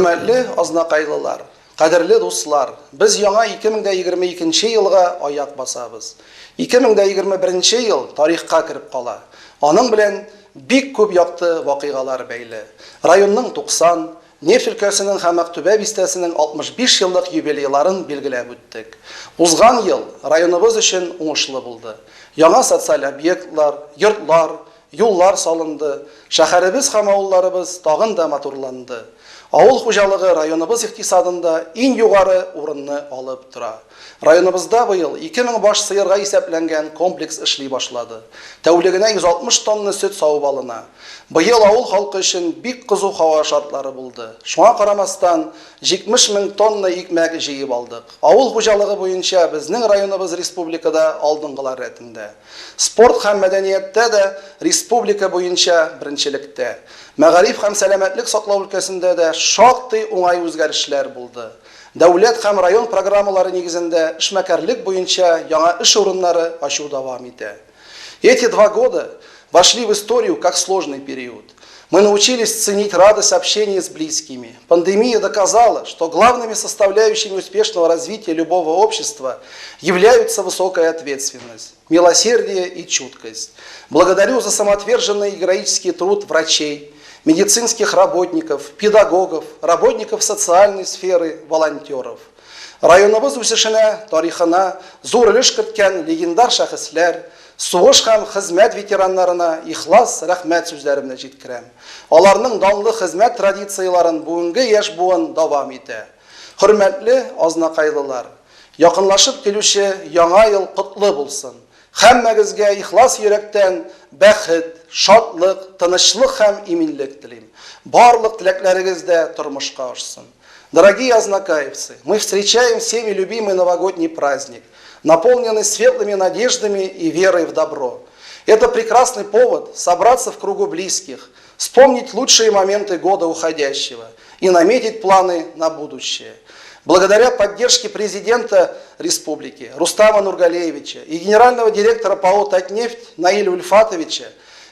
Hürmetli aznakaylılar, kaderli dostlar, biz яңа 2022 елга аяк басабыз. 2021 ел тарихка кирип кала. Аның белән бик күп якты вакыйгалар бәйле. Районның 90, Нефть өлкәсенең һәм Актүбә бистәсенең 65 еллык юбилейларын билгеләп үттек. Узган ел районыбыз өчен уңышлы булды. Яңа социаль объектлар, йортлар, юллар салынды, шәһәребез һәм авылларыбыз тагын да матурланды. Авыл хуҗалыгы районыбыз икътисадында иң югары урынны алып тора. Районыбызда быел 2000 баш сыерга исәпләнгән комплекс эшли башлады. Тәүлегенә 160 тонна сөт савып алына. Быел авыл халкы өчен бик кызу һава шартлары булды. Шуңа карамастан 70 мең тонна икмәк җыеп алдык. Авыл хуҗалыгы буенча безнең районыбыз республикада алдынгылар рәтендә. Спорт һәм мәдәнияттә дә республика буенча беренчелектә. Мәгариф һәм сәламәтлек саклау өлкәсендә дә шактый уңай үзгәрешләр булды. Дәүләт һәм район программалары нигезендә эшмәкәрлек буенча яңа эш урыннары ачу дәвам итә. Эти 2 года вошли в историю как сложный период. Мы научились ценить радость общения с близкими. Пандемия доказала, что главными составляющими успешного развития любого общества являются высокая ответственность, милосердие и чуткость. Благодарю за самоотверженный и героический труд врачей, медицинских работников, педагогов, работников социальной сферы, волонтеров. Районыбыз үсешенә, тарихына зур өлеш керткән легендар шәхесләр, сугыш һәм хезмәт ветераннарына ихлас рәхмәт сүзләре белән җиткерәм. Аларның данлы хезмәт традицияларын бүгенге яшь буын дәвам итә. Хөрмәтле азнакайлылар, якынлашып килүче яңа ел котлы булсын. Һәммәгезгә ихлас йөрәктән бәхет, шатлык, тынычлык һәм иминлек телим. Барлык теләкләрегездә тормышка ашсын. Дорогие ознакаевцы, мы встречаем всеми любимый новогодний праздник, наполненный светлыми надеждами и верой в добро. Это прекрасный повод собраться в кругу близких, вспомнить лучшие моменты года уходящего и наметить планы на будущее. Благодаря поддержке президента республики Рустама Нургалеевича и генерального директора ПАО «Татнефть» Наиля Ульфатовича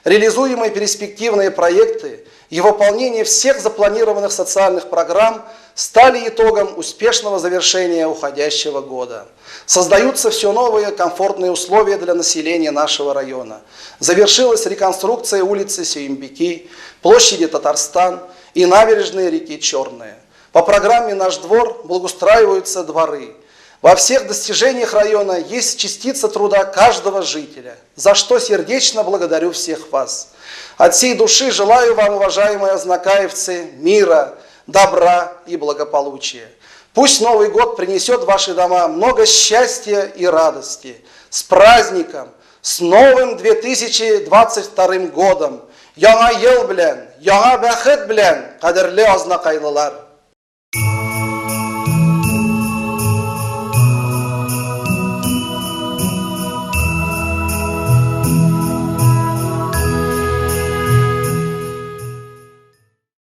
реализуемые перспективные проекты и выполнение всех запланированных социальных программ стали итогом успешного завершения уходящего года. Создаются все новые комфортные условия для населения нашего района. Завершилась реконструкция улицы Сюембики, площади Татарстан и набережной реки Черная. По программе «Наш двор» благоустраиваются дворы. Во всех достижениях района есть частица труда каждого жителя, за что сердечно благодарю всех вас. От всей души желаю вам, уважаемые ознакаевцы, мира, добра и благополучия. Пусть Новый год принесет в ваши дома много счастья и радости. С праздником, с новым 2022 годом. Яңа ел белән, яңа бәхет белән, кадерле азнакайлылар.